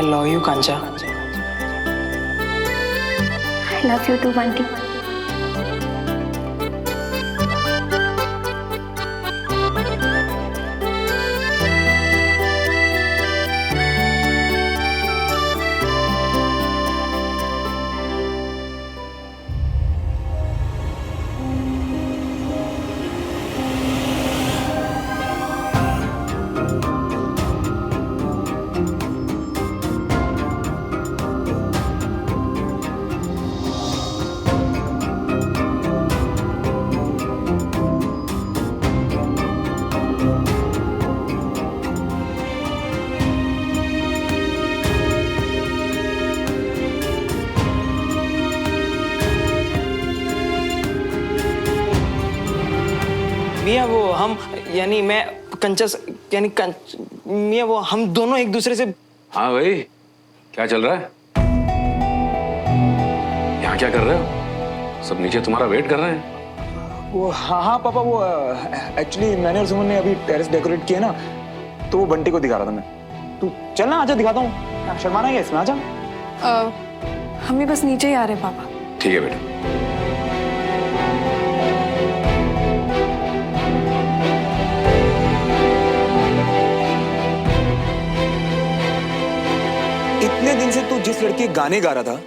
I love you Kancha. I love you too Bunty. मियाँ वो हम यानी मैं कंचा यानी मियाँ वो हम दोनों एक दूसरे से। हाँ भाई, क्या चल रहा है? यहाँ क्या कर रहे हो? सब नीचे तुम्हारा वेट कर रहे हैं। वो हाँ पापा, वो एक्चुअली मैंने और सुमन ने अभी टेरेस डेकोरेट किया ना, तो वो बंटी को दिखा रहा था मैं। तू चल ना, आजा दिखाता हूँ। शर्माना है इसमें, आजा। हम भी बस नीचे ही आ रहे हैं पापा। ठीक है बेटा। इतने दिन से तू जिस लड़की के गाने गा रहा था,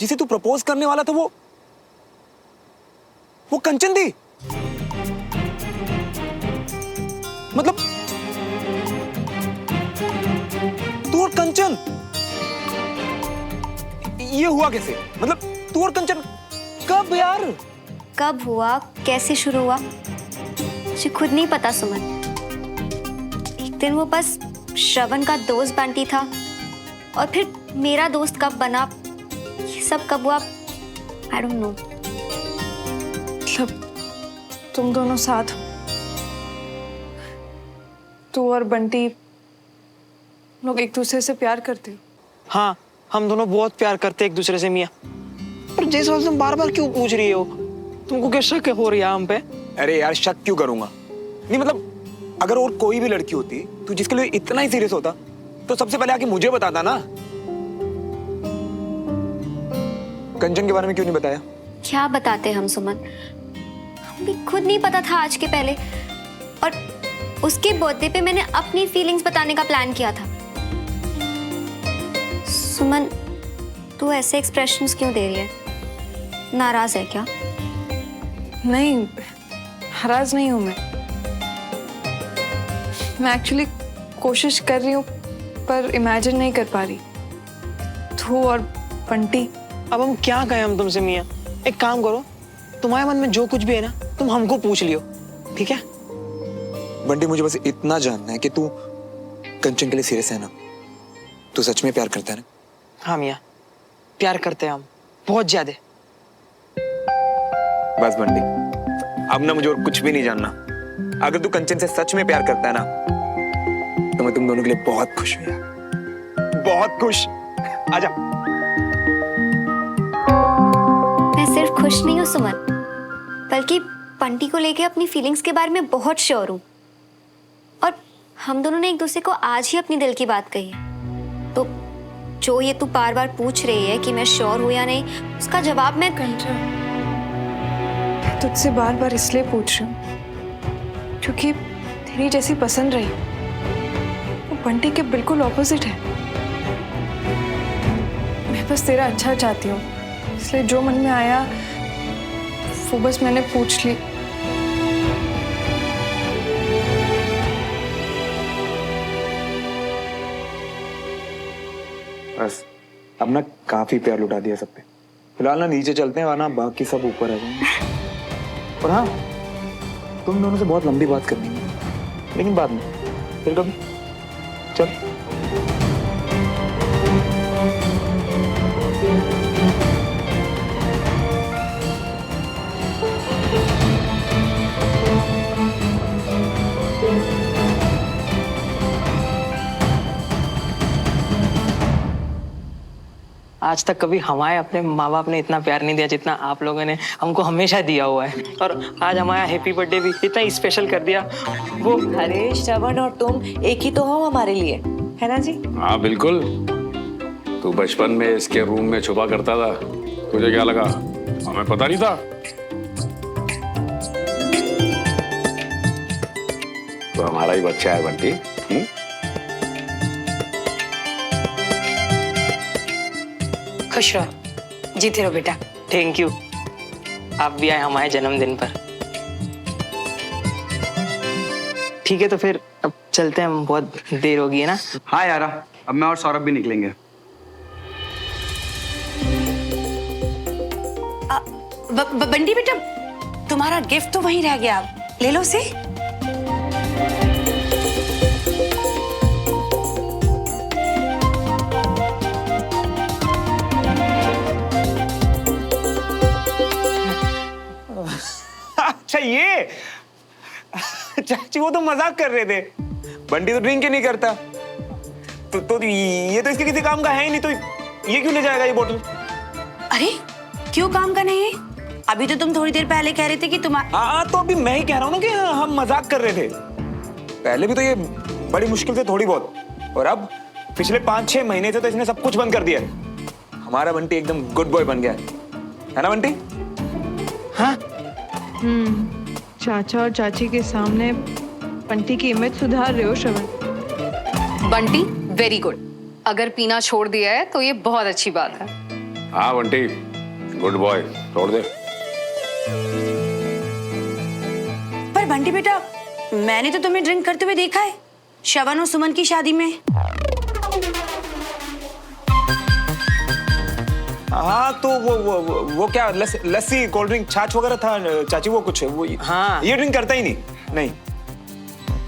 जिसे तू प्रपोज करने वाला था, वो कंचन थी। मतलब तू और कंचन, ये हुआ कैसे? मतलब तू और कंचन कब यार? कब हुआ, कैसे शुरू हुआ, मुझे खुद नहीं पता सुमन। एक दिन वो बस श्रवण का दोस्त बंटी था, और फिर मेरा दोस्त कब बना, ये सब कब हुआ, आई डोंट नो। मतलब तुम दोनों साथ हो, तू और बंटी लोग एक दूसरे से प्यार करते हो? हाँ, हम दोनों बहुत प्यार करते एक दूसरे से मियाँ। पर जय सवाल तुम बार बार क्यों पूछ रही हो? तुमको क्या शक हो रही है हम पे? अरे यार, शक क्यों करूंगा? नहीं मतलब अगर और कोई भी लड़की होती तो जिसके लिए इतना ही सीरियस होता तो सबसे पहले आके मुझे बताता ना। कंचन के बारे में क्यों नहीं बताया? क्या बताते हम सुमन, हमें खुद नहीं पता था आज के पहले। और उसके बर्थडे पे मैंने अपनी फीलिंग्स बताने का प्लान किया था। सुमन, तू ऐसे एक्सप्रेशंस क्यों दे रही है? नाराज है क्या? नहीं, नाराज नहीं हूं मैं एक्चुअली कोशिश कर रही हूँ, पर इमेजिन नहीं कर पा रही। तू और बंटी। अब हम क्या कहें हम तुमसे मियाँ? एक काम करो, तुम्हारे मन में जो कुछ भी है ना, तुम हमको पूछ लियो, ठीक है? बंटी, मुझे बस इतना जानना है कि तू कंचन के लिए सीरियस है ना? तू सच में प्यार करता है ना? हाँ मियाँ, प्यार करते हैं हम, बहुत ज्यादा। बस बंटी, अब ना मुझे और कुछ भी नहीं जानना। अगर तू कंचन से सच में प्यार करता है ना, तो मैं तुम दोनों के लिए बहुत खुश हूँ यार, बहुत खुश। आजा। मैं सिर्फ खुश नहीं हूँ सुमन, बल्कि बंटी को लेके अपनी फीलिंग्स के बारे में बहुत श्योर हूँ। और हम दोनों ने एक दूसरे को आज ही अपनी दिल की बात कही है। तो जो ये तू बार बार पूछ रही है कि मैं श्योर हूँ या नहीं, उसका जवाब मैं कंचन, मैं तुझसे बार बार इसलिए पूछ रही हूँ क्योंकि तेरी जैसी पसंद रही वो बंटी के बिल्कुल ऑपोजिट है। मैं बस तेरा अच्छा चाहती हूँ, इसलिए जो मन में आया वो बस मैंने पूछ ली। बस अब ना काफी प्यार लुटा दिया सब पे। फिलहाल ना नीचे चलते हैं, वरना बाकी सब ऊपर आ जाएंगे। और हाँ, तुम दोनों से बहुत लंबी बात करनी है, लेकिन बाद में, फिर कभी। चल। आज तक कभी हमारे अपने माँ बाप ने इतना प्यार नहीं दिया जितना आप लोगों ने हमको हमेशा दिया हुआ है। और आज हमारा हैप्पी बर्थडे भी इतना स्पेशल कर दिया वो। अरे श्रवण और तुम एक ही तो हो हमारे लिए। है ना जी? हाँ बिल्कुल। तू बचपन में इसके रूम में छुपा करता था, तुझे क्या लगा हमें पता नहीं था? तो हमारा ही बच्चा है बंटी। खुश रहो, जीते रहो बेटा। थैंक यू, आप भी आए हमारे जन्मदिन पर। ठीक है तो फिर अब चलते हैं, हम बहुत देर होगी है ना। हाँ यारा, अब मैं और सौरभ भी निकलेंगे। बंटी बेटा, तुम्हारा गिफ्ट तो वहीं रह गया, ले लो उसे। अच्छा ये चाची वो तो मजाक कर रहे थे, बंटी तो ड्रिंक ही नहीं करता, तो ये तो इसके किसी काम का है ही नहीं, तो ये क्यों ले जाएगा ये बोतल? अरे क्यों काम का नहीं है? अभी तो तुम थोड़ी देर पहले कह रहे थे कि तुम हाँ तो अभी मैं ही कह रहा हूँ ना कि हम मजाक कर रहे थे। पहले भी तो ये बड़ी मुश्किल से थोड़ी बहुत, और अब पिछले 5-6 महीने से तो इसने सब कुछ बंद कर दिया है। हमारा बंटी एकदम गुड बॉय बन गया है ना बंटी? हाँ चाचा और चाची के सामने बंटी की इमेज सुधार रहे हो श्रवण। बंटी वेरी गुड, अगर पीना छोड़ दिया है तो ये बहुत अच्छी बात है। हाँ बंटी गुड बॉय, छोड़ दे। पर बंटी बेटा, मैंने तो तुम्हें ड्रिंक करते हुए देखा है श्रवण और सुमन की शादी में। हाँ तो वो क्या लस्सी कोल्ड ड्रिंक छाछ वगैरह था चाची, वो कुछ वो हाँ ये ड्रिंक करता ही नहीं।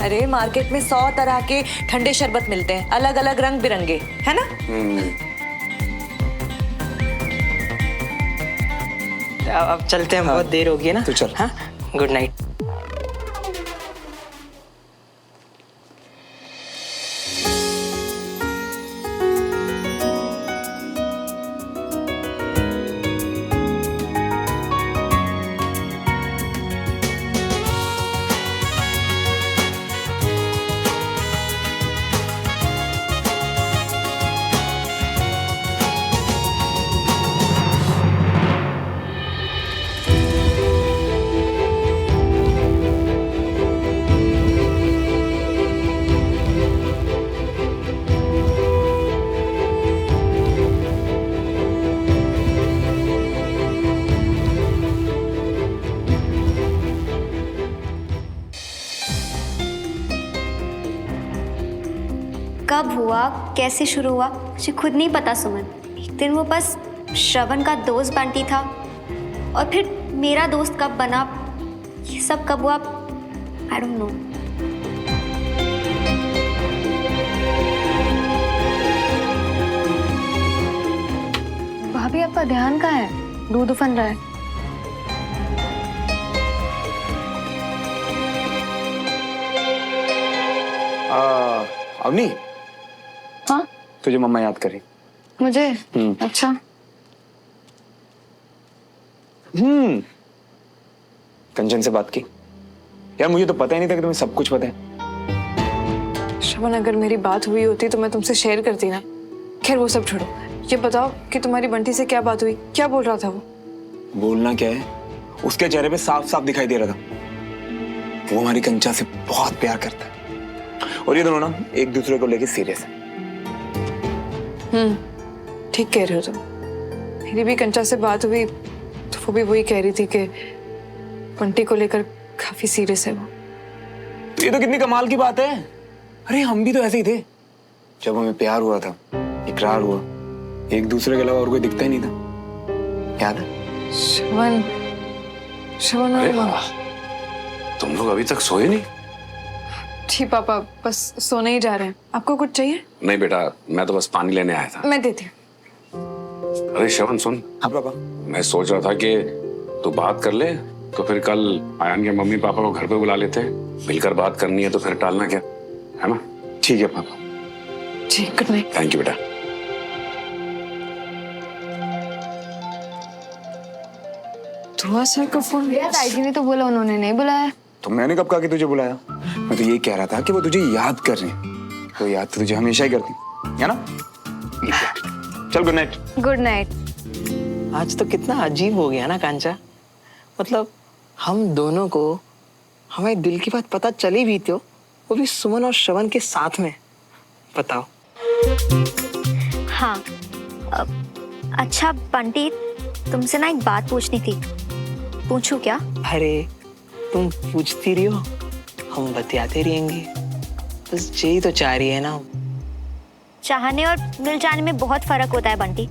अरे मार्केट में 100 तरह के ठंडे शरबत मिलते हैं, अलग अलग रंग बिरंगे, है ना? अब चलते हैं, हाँ, बहुत देर होगी है ना। तो चल। हाँ गुड नाइट। कब हुआ, कैसे शुरू हुआ, मुझे खुद नहीं पता सुमन। एक दिन वो बस श्रवण का दोस्त बंटी था, और फिर मेरा दोस्त कब बना, ये सब कब हुआ, आई डोंट नो। भाभी आपका ध्यान कहाँ है? दूध उफन रहा है। अवनी, हाँ तुझे मम्मा याद करी। मुझे? अच्छा। कंचन से बात की? यार मुझे तो पता ही नहीं था कि तुम्हें सब कुछ पता है। श्रवण, अगर मेरी बात हुई होती तो मैं तुमसे शेयर करती ना। खैर वो सब छोड़ो, ये बताओ कि तुम्हारी बंटी से क्या बात हुई, क्या बोल रहा था वो? बोलना क्या है, उसके चेहरे पे साफ साफ दिखाई दे रहा था वो हमारी कंचा से बहुत प्यार करता है, और ये दोनों ना एक दूसरे को लेके सीरियस है। ठीक कह रहे हो तुम। मेरी भी कंचा से बात हुई तो वो भी वही कह रही थी कि बंटी को लेकर काफी सीरियस है वो। तो ये तो कितनी कमाल की बात है। अरे हम भी तो ऐसे ही थे, जब हमें प्यार हुआ था, इकरार हुआ, एक दूसरे के अलावा और कोई दिखता ही नहीं था, याद है? श्रवण, श्रवण अरे तुम लोग अभी तक सोए नहीं? जी पापा, बस सोने ही जा रहे हैं। आपको कुछ चाहिए? नहीं बेटा, मैं तो बस पानी लेने आया था। मैं देती हूँ। अरे श्रवण सुन, हाँ पापा। मैं सोच रहा था कि तू बात कर ले, तो फिर कल आयन के मम्मी पापा को घर पे बुला लेते हैं, मिलकर बात करनी है तो फिर टालना क्या, है ना? ठीक है पापा। जी गुड नाइट। थैंक यू बेटा। धुआं सर का फोन? ताई ने तो बोला उन्होंने नहीं बुलाया। तो मैंने कब कहा कि तुझे बुलाया? मैं तो यही कह रहा था कि वो तुझे याद कर रहे हैं। तो याद तो तुझे हमेशा ही करती हूँ, है ना? चल गुड नाइट। Good night. आज तो कितना अजीब हो गया ना कांचा। मतलब हम दोनों को हमारे दिल की बात पता चली भी तो, वो भी सुमन और श्रवण के साथ में। बताओ। हाँ अच्छा बंटी, तुमसे ना एक बात पूछनी थी, पूछूं क्या? अरे तुम पूछती रही हो, हम बतियाते रहेंगे, बस यही तो चाह रही है ना। चाहने और मिल जाने में बहुत फर्क होता है बंटी।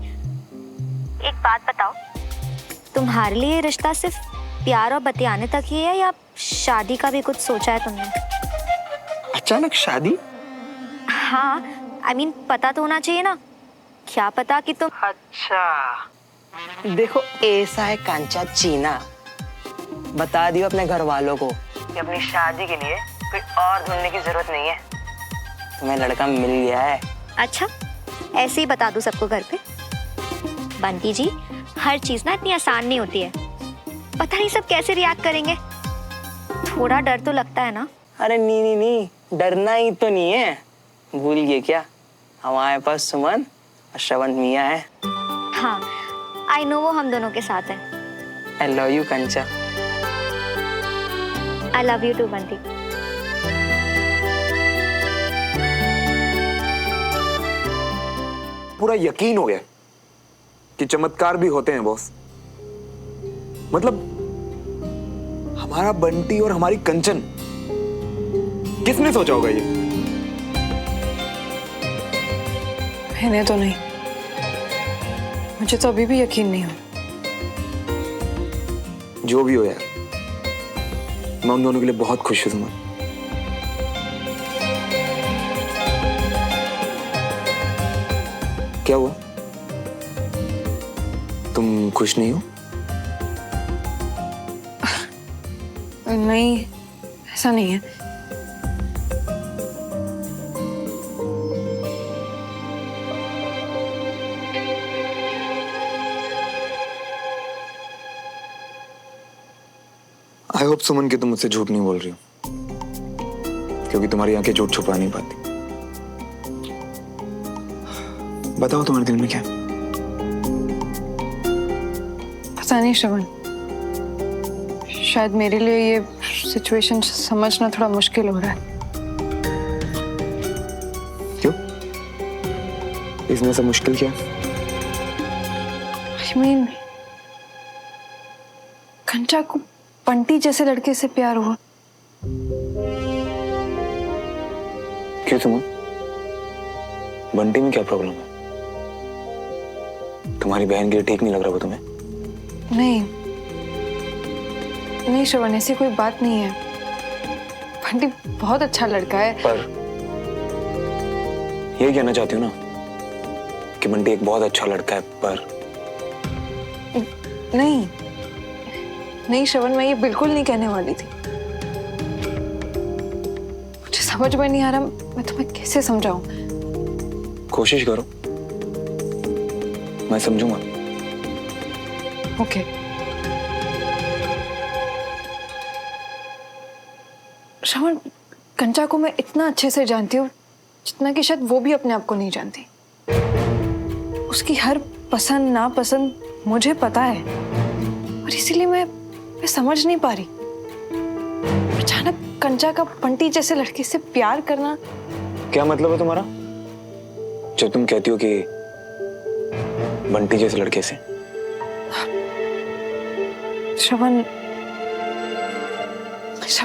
एक बात बताओ, तुम्हारे लिए ये रिश्ता सिर्फ प्यार और बतियाने तक ही है या शादी का भी कुछ सोचा है तुमने? अचानक शादी? हाँ I mean, पता तो होना चाहिए ना, क्या पता कि तुम। अच्छा देखो, ऐसा है कांचा चीना, बता दियो अपने घर वालों को कि अपनी शादी के लिए कोई और ढूंढने की जरूरत नहीं है, तुम्हें लड़का मिल गया है। अच्छा ऐसे ही बता दूं सबको घर पे? बंटी जी, हर चीज ना इतनी आसान नहीं होती है, पता नहीं सब कैसे रिएक्ट करेंगे, थोड़ा डर तो लगता है ना। अरे नहीं, डरना ही तो नहीं है। भूल गए क्या, हमारे पास सुमन और श्रवण मिया है। हाँ आई नो, वो हम दोनों के साथ है। आई love you Kancha. I love you too Bunty. पूरा यकीन हो गया कि चमत्कार भी होते हैं बॉस। मतलब हमारा बंटी और हमारी कंचन, किसने सोचा होगा ये? मैंने तो नहीं, मुझे तो अभी भी यकीन नहीं हो। जो भी हो यार, मैं उन दोनों के लिए बहुत खुश हूं सुमन। क्या हुआ, तुम खुश नहीं हो? नहीं ऐसा नहीं है। आई होप सुमन कि तुम मुझसे झूठ नहीं बोल रही हो, क्योंकि तुम्हारी आंखें झूठ छुपा नहीं पाती। बताओ तुम्हारे दिल में क्या है? पता नहीं श्रवण, शायद मेरे लिए ये सिचुएशन समझना थोड़ा मुश्किल हो रहा है। क्यों? इसमें सब मुश्किल क्या है? I mean, कंचा को बंटी जैसे लड़के से प्यार हुआ। क्यों सुमन, बंटी में क्या प्रॉब्लम है? तुम्हारी बहन के लिए ठीक नहीं लग रहा वो तुम्हें? नहीं श्रवण, ऐसी कोई बात नहीं है, बंटी बहुत अच्छा लड़का है। पर यही कहना चाहती हूँ ना कि बंटी एक बहुत अच्छा लड़का है, पर नहीं श्रवण, मैं ये बिल्कुल नहीं कहने वाली थी। मुझे समझ में नहीं आ रहा मैं तुम्हें कैसे समझाऊं। कोशिश करो, मैं समझूंगा। ओके। श्रवण, कंचा को मैं इतना अच्छे से जानती हूँ जितना कि शायद वो भी अपने आप को नहीं जानती। उसकी हर पसंद नापसंद मुझे पता है, और इसीलिए मैं समझ नहीं पा रही, अचानक कंचा का बंटी जैसे लड़के से प्यार करना। क्या मतलब है तुम्हारा जब तुम कहती हो कि बंटी जैसे लड़के से? श्रवण,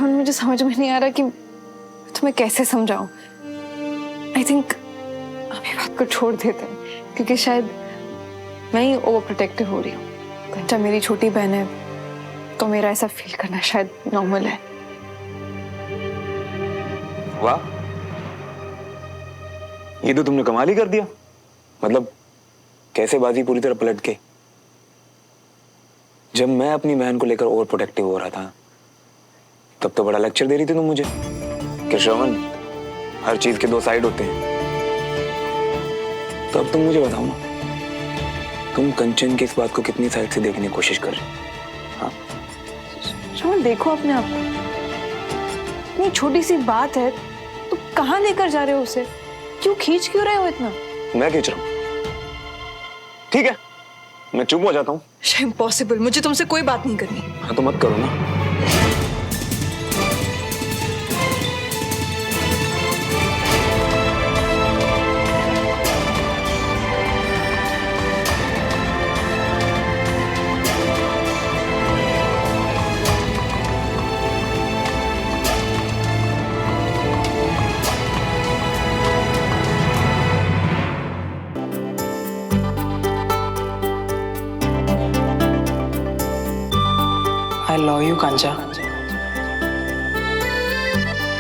मुझे समझ में नहीं आ रहा कि तुम्हें कैसे समझाऊं। आई थिंक अभी बात को छोड़ देते हैं, क्योंकि शायद मैं ही ओवर प्रोटेक्टिव हो रही हूँ। कंचा मेरी छोटी बहन है, तो मेरा ऐसा फील करना शायद नॉर्मल है। वाह, ये तो तुमने कमाल ही कर दिया। मतलब कैसे बाजी पूरी तरह पलट के। जब मैं अपनी बहन को लेकर ओवर प्रोटेक्टिव हो रहा था, तब तो बड़ा लेक्चर दे रही थी तुम मुझे कि श्रवण, हर चीज के दो साइड होते हैं। तो अब तुम मुझे बताओ ना, तुम कंचन की इस बात को कितनी साइड से देखने की कोशिश कर रहे हो? हाँ? श्रवण, देखो अपने आप को, इतनी छोटी सी बात है तो कहाँ लेकर जा रहे हो उसे? क्यों खींच क्यों रहे हो इतना? मैं खींच रहा हूँ? ठीक है, मैं चुप हो जाता हूँ। इम्पॉसिबल, मुझे तुमसे कोई बात नहीं करनी। हाँ तो मत करो ना। I love you, Kancha.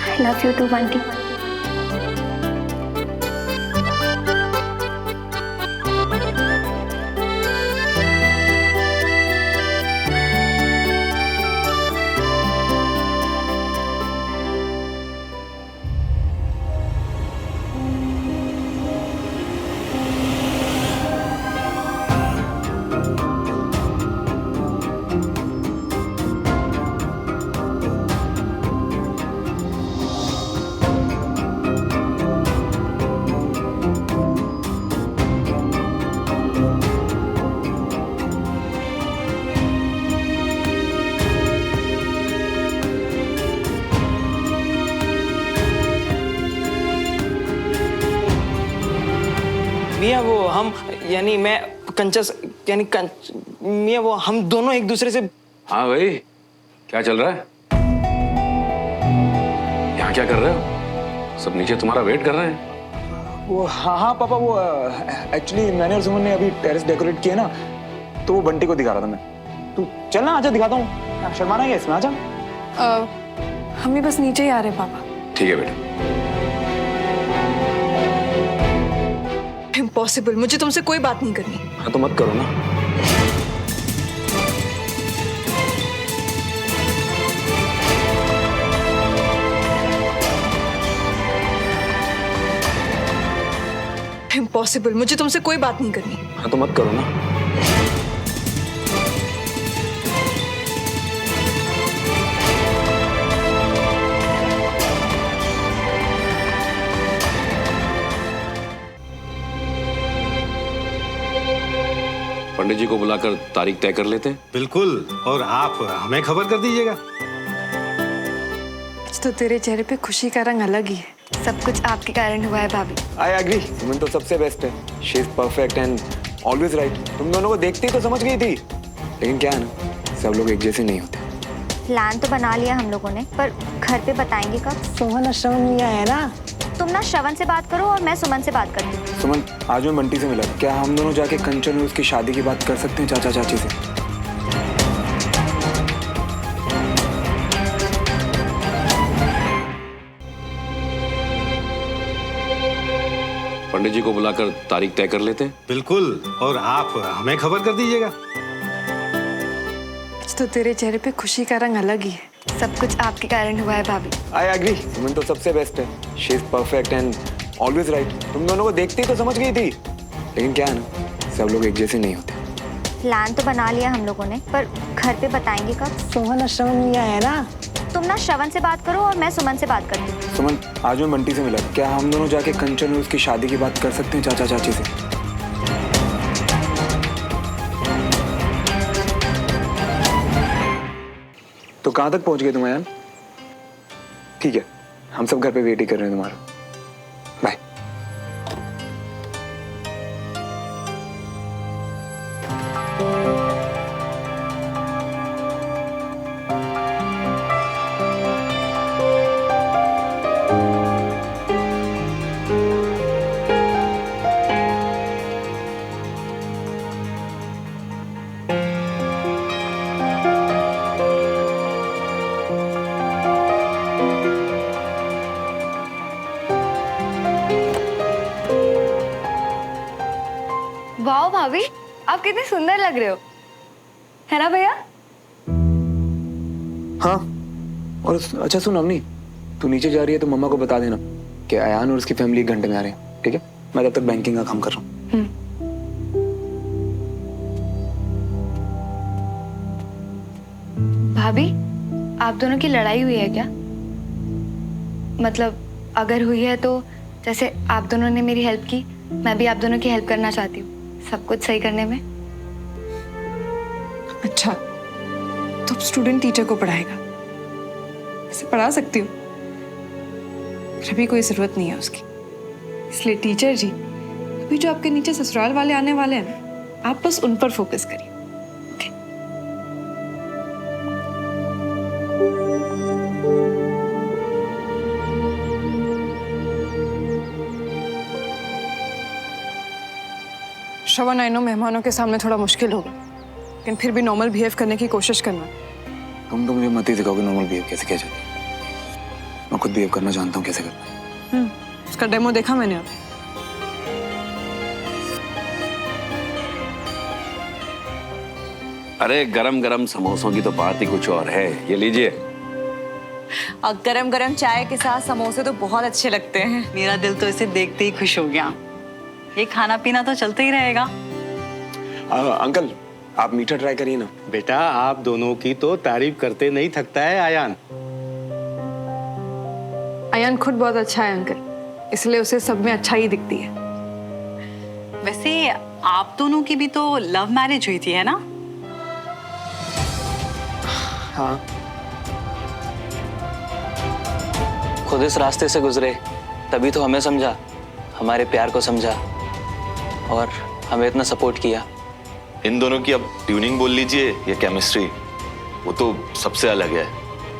I love you too, Bunty. मियाँ वो हम यानी मैं कंचा यानी मियाँ वो हम दोनों एक दूसरे से। हाँ भाई, क्या चल रहा है? यहाँ क्या कर रहे हो? सब नीचे तुम्हारा वेट कर रहे हैं। वो हाँ पापा, वो एक्चुअली मैंने और सुमन ने अभी टेरेस डेकोरेट किया ना, तो वो बंटी को दिखा रहा था मैं। तू चल ना, आजा दिखाता हूँ। शर्माना है इसमें, आजा। हम भी बस नीचे ही आ रहे हैं पापा। ठीक है बेटा। इम्पॉसिबल, मुझे तुमसे कोई बात नहीं करनी। हाँ तो मत करो ना। इम्पॉसिबल, मुझे तुमसे कोई बात नहीं करनी। हाँ तो मत करो ना। पंडित जी को बुलाकर तारीख तय कर लेते हैं। बिल्कुल, और आप हमें खबर कर दीजिएगा। तो तेरे चेहरे पे खुशी का रंग अलग ही है। सब कुछ आपके कारण हुआ है भाभी। आई एग्री, सुमन तो सबसे बेस्ट है। She is perfect and always right. तुम दोनों को देखते ही तो समझ गई थी। लेकिन क्या है ना, सब लोग एक जैसे नहीं होते। प्लान तो बना लिया हम लोगों ने, पर घर पे बताएंगे कब? सोहन और श्रवण मियाँ है ना। तुम ना श्रवण से बात करो और मैं सुमन से बात करती हूँ। सुमन, आज मैं बंटी से मिला। क्या हम दोनों जाके कंचन और उसकी शादी की बात कर सकते हैं चाचा चाची से? पंडित जी को बुलाकर तारीख तय कर लेते हैं। बिल्कुल, और आप हमें खबर कर दीजिएगा। तो तेरे चेहरे पे खुशी का रंग अलग ही है। सब कुछ आपके कारण हुआ है भाभी। आई एग्री, सुमन तो सबसे बेस्ट है। She is perfect and always right. तुम दोनों को देखते ही तो समझ गई थी। लेकिन क्या है ना, सब लोग एक जैसे नहीं होते। प्लान तो बना लिया हम लोगों ने, पर घर पे बताएंगे कब? सोहन और श्रवण मियाँ है ना। तुम ना श्रवण से बात करो और मैं सुमन से बात करती हूँ। सुमन, आज मैं बंटी से मिला। क्या हम दोनों जाके कंचन और उसकी शादी की बात कर सकते हैं चाचा चाची से? तो कहाँ तक पहुंच गए तुम यार? ठीक है, हम सब घर पे वेट ही कर रहे हैं तुम्हारा। बाय। वाह भाभी, आप कितने सुंदर लग रहे हो, है ना भैया? हाँ, और अच्छा सुन अम्मी, तू नीचे जा रही है तो मम्मा को बता देना कि अयान और उसकी फैमिली 1 घंटे में आ रहे हैं। ठीक है, मैं तब तक बैंकिंग का काम कर रहा हूँ। भाभी, आप दोनों की लड़ाई हुई है क्या? मतलब अगर हुई है तो जैसे आप दोनों ने मेरी हेल्प की, मैं भी आप दोनों की हेल्प करना चाहती हूँ सब कुछ सही करने में। अच्छा, तो अब स्टूडेंट टीचर को पढ़ाएगा? ऐसे पढ़ा सकती हूँ, फिर भी कोई जरूरत नहीं है उसकी। इसलिए टीचर जी, अभी जो आपके नीचे ससुराल वाले आने वाले हैं ना, आप बस उन पर फोकस करिए। ओके? श्रवण, आई नो मेहमानों के सामने थोड़ा मुश्किल होगा, लेकिन फिर भी नॉर्मल बिहेव करने की कोशिश करना। तुम तो मुझे मत ही सिखाओगे नॉर्मल बिहेव कैसे किया जाता है। मैं खुद बिहेव करना जानता हूँ कैसे करना है। उसका डेमो देखा मैंने अब। अरे गरम गरम समोसों की तो बात ही कुछ और है। ये लीजिए। और गरम गरम चाय के साथ समोसे तो बहुत अच्छे लगते हैं। मेरा दिल तो इसे देखते ही खुश हो गया। ये खाना पीना तो चलते ही रहेगा। अंकल, आप मीठा ट्राई करिए ना। बेटा, आप दोनों की तो तारीफ करते नहीं थकता है आयान। आयान खुद बहुत अच्छा है अंकल, इसलिए उसे सब में अच्छा ही दिखती है। वैसे आप दोनों की भी तो लव मैरिज हुई थी, है ना? हाँ, खुद इस रास्ते से गुजरे तभी तो हमें समझा, हमारे प्यार को समझा और हमें इतना सपोर्ट किया। इन दोनों की अब ट्यूनिंग बोल लीजिए या केमिस्ट्री, वो तो सबसे अलग है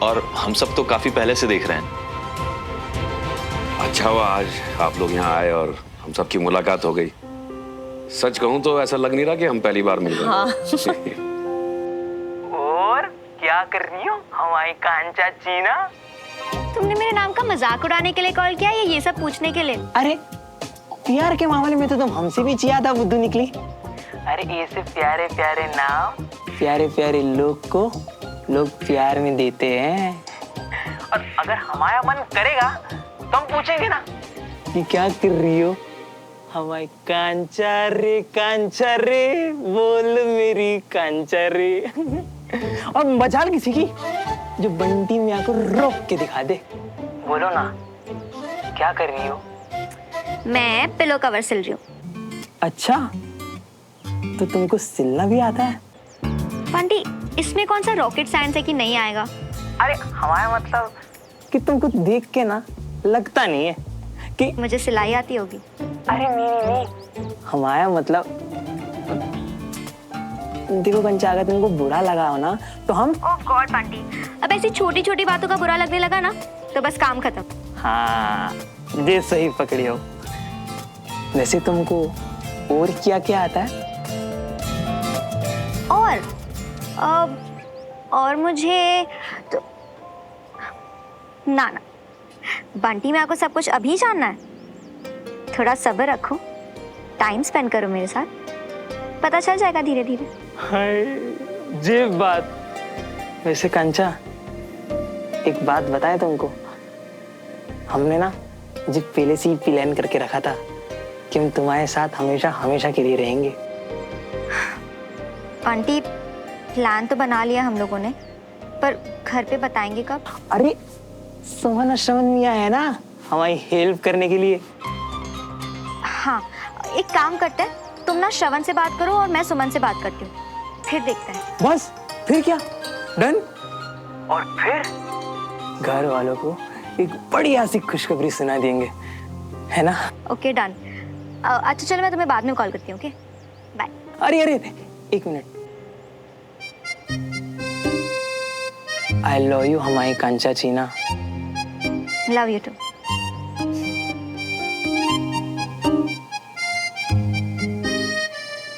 और हम सब तो काफी पहले से देख रहे हैं। अच्छा हुआ आज आप लोग यहाँ आए और हम सबकी मुलाकात हो गई। सच कहूँ तो ऐसा लग नहीं रहा कि हम पहली बार मिल रहे हैं। हाँ। और क्या कर रही हो हमारी कांचा चीना? तुमने मेरे नाम का मजाक उड़ाने के लिए कॉल किया या ये सब पूछने के लिए? अरे प्यार के मामले में तो तुम हमसे भी ज्यादा बुद्धू निकली। अरे ऐसे प्यारे प्यारे नाम प्यारे प्यारे लोग को लोग प्यार में देते हैं। और अगर हमारा मन करेगा तो हम पूछेंगे ना कि क्या कर रही हो हमारी कांचा रे बोल मेरी कांचा रे। और मजाल किसी की जो बंटी मियाँ को रोक के दिखा दे। बोलो ना, क्या कर रही हो? मैं पिलो कवर सिल रही हूँ। अच्छा, तो तुमको सिलना भी आता है? बंटी, इसमें कौन सा रॉकेट साइंस है कि नहीं आएगा? अरे हमारा मतलब कि तुमको देख के ना लगता नहीं है कि मुझे सिलाई आती होगी। अरे नहीं, हमारा मतलब देखो कंचा, अगर तुमको बुरा लगा हो ना तो हम ओह गॉड बंटी, अब ऐसी छोटी छोटी बातों का बुरा लगने लगा ना तो बस काम खत्म। हाँ, ये सही पकड़ी हो। वैसे तुमको और क्या क्या आता है? और मुझे तो ना बंटी में आपको सब कुछ अभी जानना है? थोड़ा सब्र रखो, टाइम स्पेंड करो मेरे साथ, पता चल जाएगा धीरे धीरे। हाय, ये बात। वैसे कंचा, एक बात बताए तुमको, हमने ना जी पहले से ही प्लान करके रखा था कि हम तुम्हारे साथ हमेशा हमेशा के लिए रहेंगे। बंटी, प्लान तो बना लिया हम लोगों ने, पर घर पे बताएंगे कब? अरे सुमन और श्रवण मियाँ है ना हमारी हेल्प करने के लिए। हाँ, एक काम करते हैं, तुम ना श्रवण से बात करो और मैं सुमन से बात करती हूँ, फिर देखते हैं। बस फिर क्या, डन। और फिर घर वालों को एक बढ़िया सी खुशखबरी सुना देंगे, है ना? Okay done. अच्छा चलो, मैं तुम्हें बाद में कॉल करती हूँ। Okay bye. अरे एक मिनट। आई लव यू हमारी Kancha Cheena. Love you too.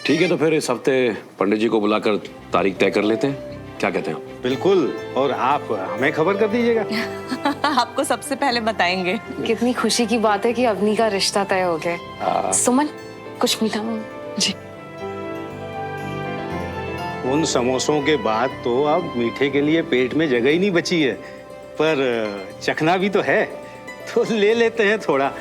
ठीक है, तो फिर इस हफ्ते पंडित जी को बुलाकर तारीख तय कर लेते हैं, क्या कहते हैं? बिल्कुल, और आप हमें खबर कर दीजिएगा। आपको सबसे पहले बताएंगे। कितनी खुशी की बात है कि अवनी का रिश्ता तय हो गया। सुमन, कुछ मीठा मांगो। जी। उन समोसों के बाद तो अब मीठे के लिए पेट में जगह ही नहीं बची है, पर चखना भी तो है, तो ले लेते हैं थोड़ा।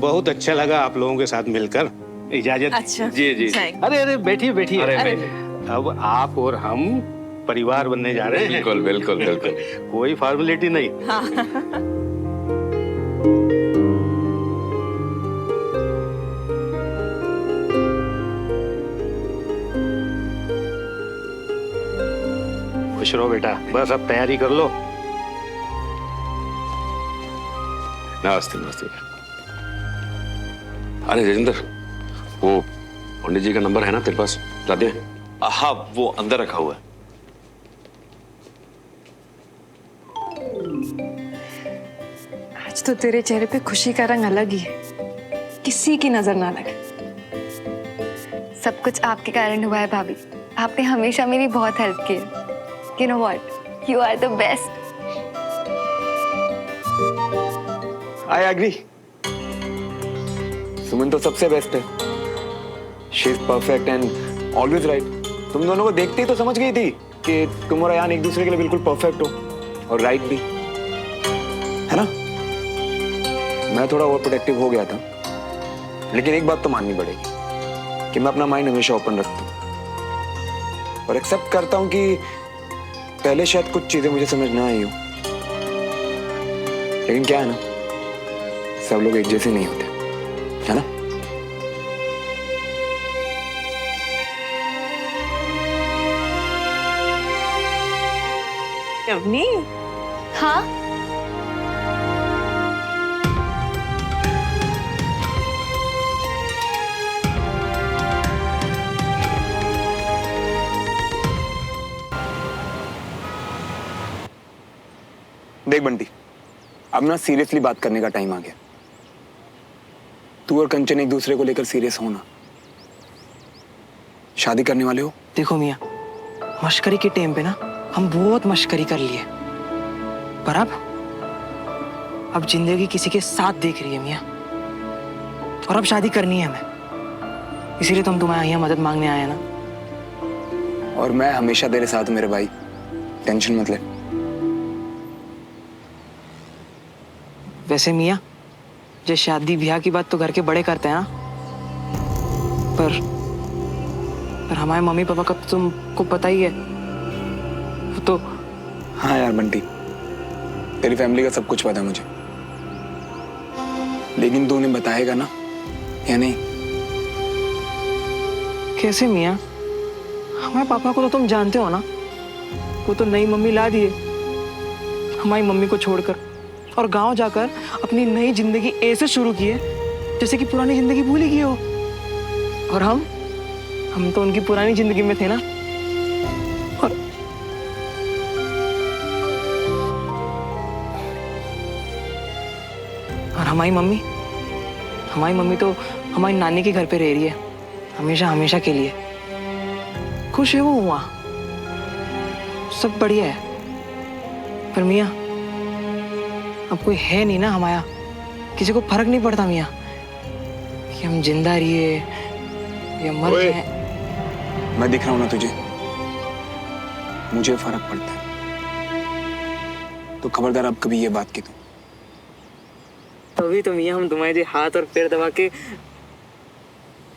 बहुत अच्छा लगा आप लोगों के साथ मिलकर। इजाजत। अच्छा। जी जी। अरे अरे बैठिए बैठिए। अरे अरे, नहीं। अब आप और हम परिवार बनने जा रहे हैं। बिल्कुल बिल्कुल बिल्कुल। कोई फॉर्मेलिटी नहीं। खुश रहो बेटा, बस अब तैयारी कर लो। नमस्ते नमस्ते। अरे राजेंद्र, वो पंडित जी का नंबर है ना तेरे पास? ला दे। हाँ, वो अंदर रखा हुआ है। आज तो तेरे चेहरे पे खुशी का रंग अलग ही है, किसी की नजर ना लगे। सब कुछ आपके कारण हुआ है भाभी। आपने हमेशा मेरी बहुत हेल्प की है। You know what? You are the best. I agree. Suman तो सबसे बेस्ट है। She is perfect and always right. तुम दोनों को देखते ही तो समझ गई थी कि तुम और अयान एक दूसरे के लिए बिल्कुल परफेक्ट हो और राइट भी, है ना? मैं थोड़ा ओवर प्रोटेक्टिव हो गया था, लेकिन एक बात तो माननी पड़ेगी कि मैं अपना माइंड हमेशा ओपन रखता हूँ और एक्सेप्ट करता हूँ कि पहले शायद कुछ चीजें मुझे समझ ना आई हो, लेकिन क्या है ना, सब लोग एक जैसे नहीं होते, है ना? अवनी, हाँ? देख बंटी, अब ना सीरियसली बात करने का टाइम आ गया। तू और कंचन एक दूसरे को लेकर सीरियस होना। शादी करने वाले हो? देखो मियाँ, मश्करी के टाइम पे ना हम बहुत मश्करी कर लिए, पर अब जिंदगी किसी के साथ देख रही है मियाँ, और अब शादी करनी है हमें। इसीलिए तो हम तुम्हारे यहाँ मदद मांगने आए हैं ना। और मैं हमेशा तेरे साथ हूं मेरे भाई, टेंशन मत ले। वैसे मियाँ, जो शादी ब्याह की बात तो घर के बड़े करते हैं ना, पर हमारे मम्मी पापा का तो तुमको पता ही है। वो तो हाँ यार बंटी, तेरी फैमिली का सब कुछ पता है मुझे, लेकिन तू उन्हें बताएगा ना या नहीं? कैसे मियाँ? हमारे पापा को तो तुम जानते हो ना, वो तो नई मम्मी ला दिए हमारी मम्मी को छोड़कर, और गांव जाकर अपनी नई जिंदगी ऐसे शुरू किए जैसे कि पुरानी जिंदगी भूल ही गई हो। और हम तो उनकी पुरानी जिंदगी में थे ना। और हमारी मम्मी तो हमारी नानी के घर पे रह रही है हमेशा हमेशा के लिए। खुश है वो वहाँ, सब बढ़िया है। पर मियाँ, अब कोई है नहीं ना हमारा, किसी को फर्क नहीं पड़ता मियाँ कि हम जिंदा रहिए या मर जाए। मैं दिख रहा हूं ना तुझे, मुझे फर्क पड़ता है। तो खबरदार अब कभी ये बात की तभी तो मियाँ हम तुम्हारे हाथ और पैर दबा के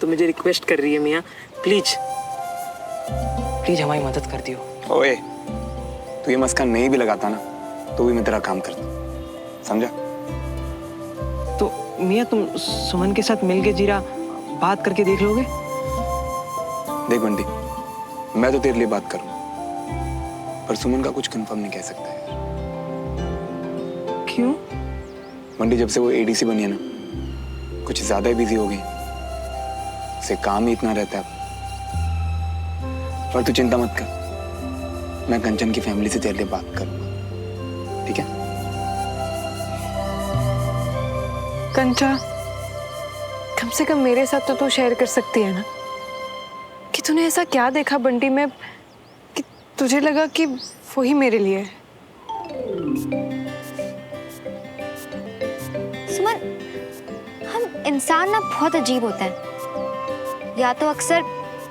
तो मुझे रिक्वेस्ट कर रही है मियाँ, प्लीज प्लीज हमारी मदद कर दियो। ओए, तू ये मस्का नहीं भी लगाता ना तो भी मैं तेरा काम करता, समझा? तो मियाँ तुम सुमन के साथ मिलके जीरा बात करके देख लोगे? देख बंटी, मैं तो तेरे लिए बात करूंगा, पर सुमन का कुछ कंफर्म नहीं कह सकता है। क्यों? बंटी, जब से वो एडीसी बनी है ना, कुछ ज्यादा ही बिजी हो गई, उसे काम ही इतना रहता है। पर तू चिंता मत कर, मैं कंचन की फैमिली से तेरे लिए बात करूंगा, ठीक है? कंचा, कम से कम मेरे साथ तो तू शेयर कर सकती है ना कि तूने ऐसा क्या देखा बंटी में कि तुझे लगा कि वो ही मेरे लिए है। सुमन, हम इंसान ना बहुत अजीब होते हैं। या तो अक्सर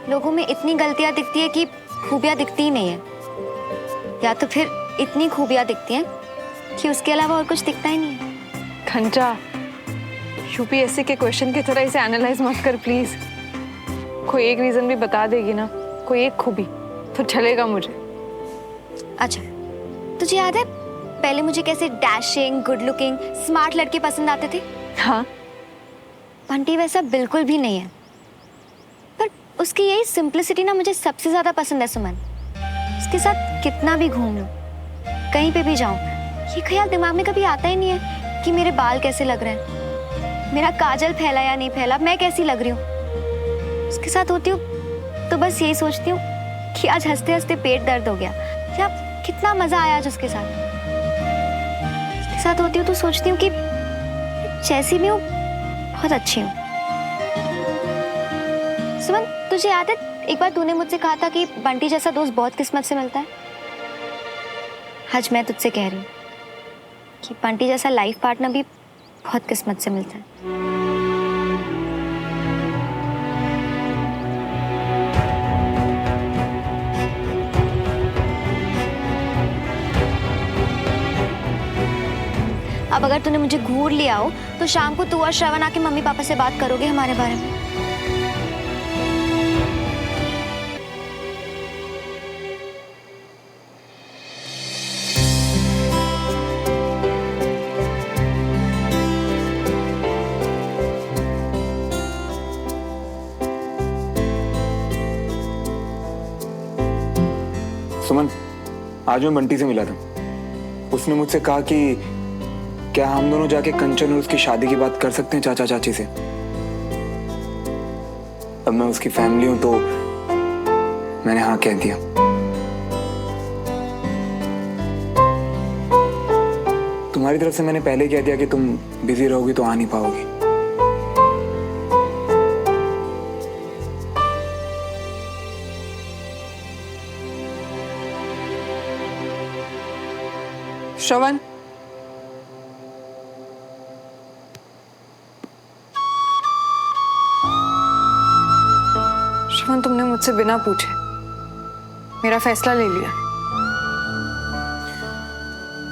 लोगों में इतनी गलतियां दिखती है कि खूबियां दिखती ही नहीं है, या तो फिर इतनी खूबियां दिखती हैं कि उसके अलावा और कुछ दिखता ही नहीं है। खंचा, यूपीएससी के क्वेश्चन की तरह इसे एनालाइज मत कर प्लीज। कोई एक रीजन भी बता देगी ना, कोई एक खूबी, तो चलेगा मुझे। अच्छा, तुझे याद है पहले मुझे कैसे डैशिंग, गुड लुकिंग, स्मार्ट लड़के पसंद आते थे? हाँ। बंटी वैसा बिल्कुल भी नहीं है, पर उसकी यही सिंप्लिसिटी ना मुझे सबसे ज्यादा पसंद है सुमन। उसके साथ कितना भी घूम लूं, कहीं पे भी जाऊं, ये ख्याल दिमाग में कभी आता ही नहीं है कि मेरे बाल कैसे लग रहे हैं, मेरा काजल फैला या नहीं फैला, मैं कैसी लग रही हूँ। उसके साथ होती हूँ तो बस यही सोचती हूँ कि आज हंसते हंसते पेट दर्द हो गया, या कितना मजा आया आज उसके साथ। उसके साथ होती हूँ तो सोचती हूँ कि जैसी भी हूँ बहुत अच्छी हूँ। सुमन, तुझे याद है एक बार तूने मुझसे कहा था कि बंटी जैसा दोस्त बहुत किस्मत से मिलता है? आज मैं तुझसे कह रही हूँ कि बंटी जैसा लाइफ पार्टनर भी बहुत किस्मत से मिलता है। अब अगर तूने मुझे घूर लिया हो तो शाम को तू और श्रवण आके मम्मी पापा से बात करोगे हमारे बारे में। सुमन, आज मैं बंटी से मिला था। उसने मुझसे कहा कि क्या हम दोनों जाके कंचन और उसकी शादी की बात कर सकते हैं चाचा चाची से। अब मैं उसकी फैमिली हूं तो मैंने हाँ कह दिया। तुम्हारी तरफ से मैंने पहले कह दिया कि तुम बिजी रहोगी तो आ नहीं पाओगी। श्रवण, श्रवण, तुमने मुझसे बिना पूछे मेरा फैसला ले लिया।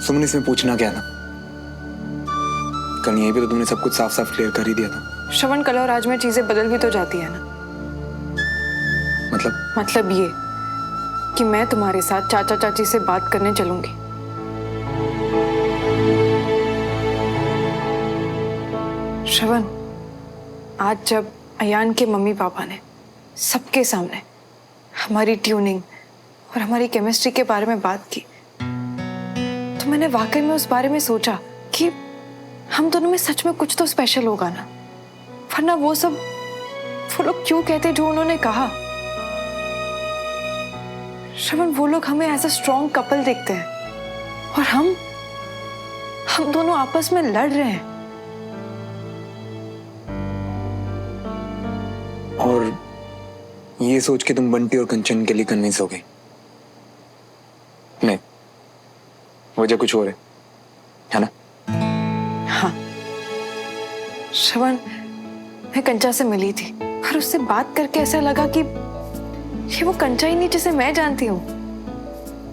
सुमन, इसमें पूछना क्या था? कल यहीं पे तो तुमने सब कुछ साफ साफ क्लियर कर ही दिया था। श्रवण, कल और आज में चीजें बदल भी तो जाती है ना। मतलब ये कि मैं तुम्हारे साथ चाचा चाची से बात करने चलूंगी। श्रवण, आज जब अयान के मम्मी पापा ने सबके सामने हमारी ट्यूनिंग और हमारी केमिस्ट्री के बारे में बात की तो मैंने वाकई में उस बारे में सोचा कि हम दोनों में सच में कुछ तो स्पेशल होगा ना, वरना वो लोग क्यों कहते जो उन्होंने कहा। श्रवण, वो लोग हमें एज अ स्ट्रॉन्ग कपल देखते हैं और हम दोनों आपस में लड़ रहे हैं। और ये सोच के तुम बंटी और कंचन के लिए कन्विंस हो गई? नहीं, वजह कुछ और है ना? हाँ श्रवण, मैं कंचा से मिली थी और उससे बात करके ऐसा लगा कि ये वो कंचा ही नहीं जिसे मैं जानती हूँ।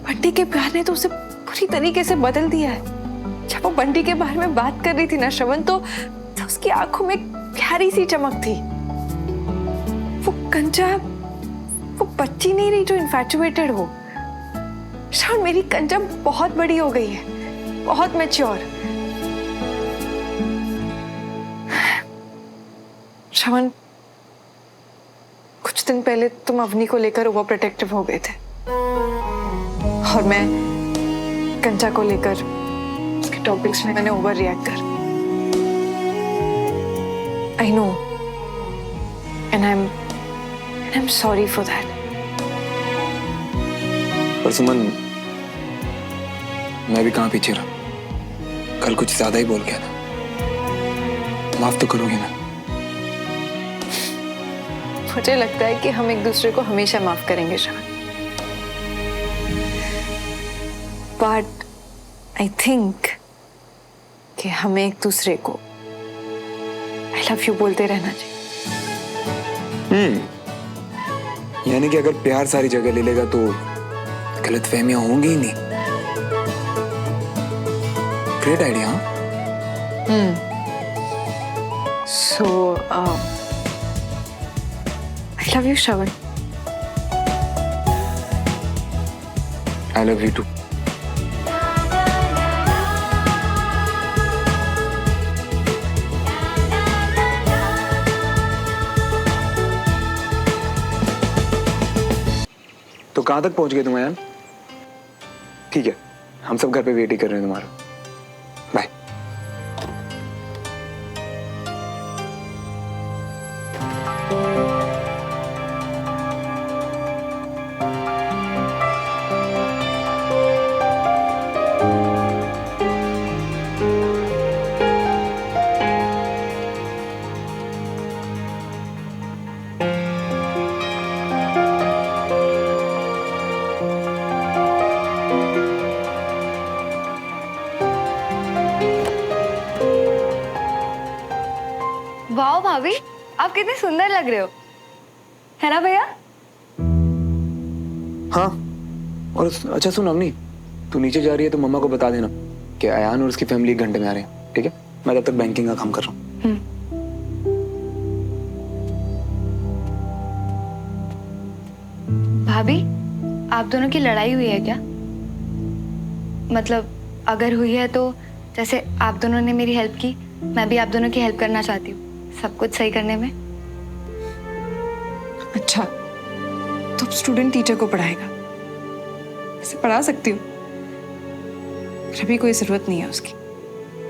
बंटी के प्यार ने तो उसे पूरी तरीके से बदल दिया है। जब वो बंटी के बारे में बात कर रही थी ना श्रवण, तो उसकी आंखों में प्यारी सी चमक थी। वो कंचा वो बच्ची नहीं रही जो इन्फैचुएटेड हो। श्रवण, मेरी कंचा बहुत बड़ी हो गई है, बहुत मैच्योर। श्रवण, कुछ दिन पहले तुम अवनी को लेकर ओवर प्रोटेक्टिव हो गए थे और मैं कंचा को लेकर उसके टॉपिक्स में मैंने ओवर रिएक्ट कर। I know and I am sorry for that. पर सुमन, मैं भी कहाँ पीछे रहा? कल कुछ ज्यादा ही बोल गया था। माफ तो करोगे ना? मुझे लगता है कि हम एक दूसरे को हमेशा माफ करेंगे श्रवण, बट आई थिंक कि हमें एक दूसरे को आई लव यू बोलते रहना चाहिए। यानी कि अगर प्यार सारी जगह ले लेगा तो गलतफहमियां होंगी ही नहीं। Great idea. So, I love you, Shravan. I love you too. तो कहाँ तक पहुंच गए तुम यार? ठीक है, हम सब घर पे वेट ही कर रहे हैं तुम्हारा। बाय। वाह भाभी, आप कितने सुंदर लग रहे हो, है ना भैया? हाँ, और अच्छा सुन अवनी, तू नीचे जा रही है तो मम्मा को बता देना कि अयान और उसकी फैमिली 1 घंटे में आ रहे हैं, ठीक है? मैं तब तक बैंकिंग का काम कर रहा हूँ। भाभी, आप दोनों की लड़ाई हुई है क्या? मतलब अगर हुई है तो जैसे आप दोनों ने मेरी हेल्प की, मैं भी आप दोनों की हेल्प करना चाहती हूँ सब कुछ सही करने में। अच्छा, तो अब स्टूडेंट टीचर को पढ़ाएगा? ऐसे पढ़ा सकती हूँ, पर अभी कोई जरूरत नहीं है उसकी।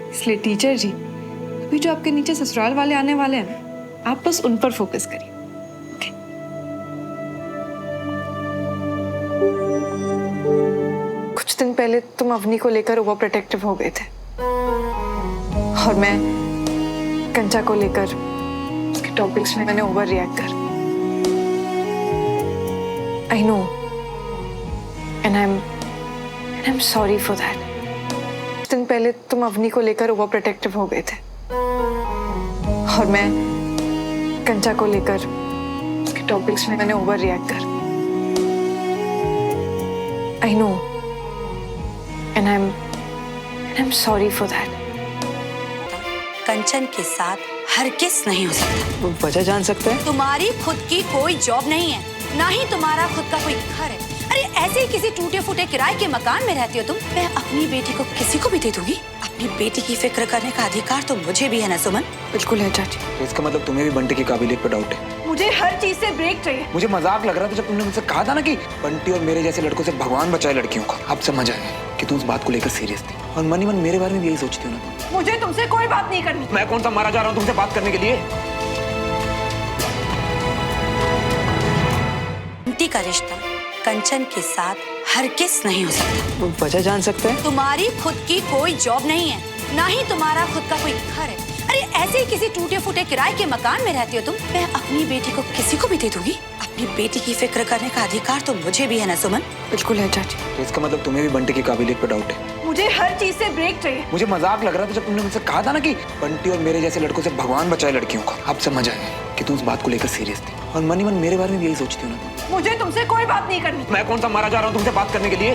इसलिए टीचर जी, अभी जो आपके नीचे ससुराल वाले आने वाले हैं ना, आप बस उन पर फोकस करिए। ओके? कुछ दिन पहले तुम अवनी को लेकर ओवर प्रोटेक्टिव हो गए थे, और मैं कंचा को लेकर उसके टॉपिक्स में मैंने ओवर रिएक्ट कर। I know, and I'm sorry for that. कुछ दिन पहले तुम अवनी को लेकर ओवर प्रोटेक्टिव हो गए थे, और मैं कंचा को लेकर उसके टॉपिक्स में मैंने ओवर रिएक्ट कर। I know, and I'm sorry for that. कंचन के साथ हरगिज़ नहीं हो सकता। वजह जान सकते हैं? तुम्हारी खुद की कोई जॉब नहीं है, ना ही तुम्हारा खुद का कोई घर है। अरे ऐसे ही किसी टूटे फूटे किराए के मकान में रहती हो तुम। मैं अपनी बेटी को किसी को भी दे दूंगी। अपनी बेटी की फिक्र करने का अधिकार तो मुझे भी है ना सुमन। बिल्कुल है चाची। तो इसका मतलब तुम्हें भी बंटी की काबिलियत पर डाउट है? मुझे हर चीज से ब्रेक चाहिए। मुझे मजाक लग रहा था जब तुमने मुझसे कहा था ना कि बंटी और मेरे जैसे लड़कों से भगवान बचाए लड़कियों को। अब समझ आया कि तू उस बात को लेकर सीरियस थी, और मन ही मन मेरे बारे में भी यही सोचती हो ना। मुझे तुमसे कोई बात नहीं करनी। मैं कौन सा मारा जा रहा हूँ तुमसे बात करने के लिए? बंटी का रिश्ता कंचन के साथ हरगिज़ नहीं हो सकता। वजह जान सकते हैं? तुम्हारी खुद की कोई जॉब नहीं है, ना ही तुम्हारा खुद का कोई घर है। अरे ऐसे ही किसी टूटे फूटे किराए के मकान में रहती हो तुम। मैं अपनी बेटी को किसी को भी दे दूंगी। अपनी बेटी की फिक्र करने का अधिकार तो मुझे भी है ना सुमन। बिल्कुल है चाची। तो इसका मतलब तुम्हें भी बंटी की काबिलियत पर डाउट है? मुझे हर चीज से ब्रेक चाहिए। मुझे मजाक लग रहा था जब तुमने मुझसे कहा था ना कि बंटी और मेरे जैसे लड़कों से भगवान बचाए लड़कियों को। अब समझ आया कि तू उस बात को लेकर सीरियस थी, और मन ही मन मेरे बारे में भी यही सोचती हो ना। मुझे तुमसे कोई बात नहीं करनी। मैं कौन सा मारा जा रहा हूँ तुमसे बात करने के लिए?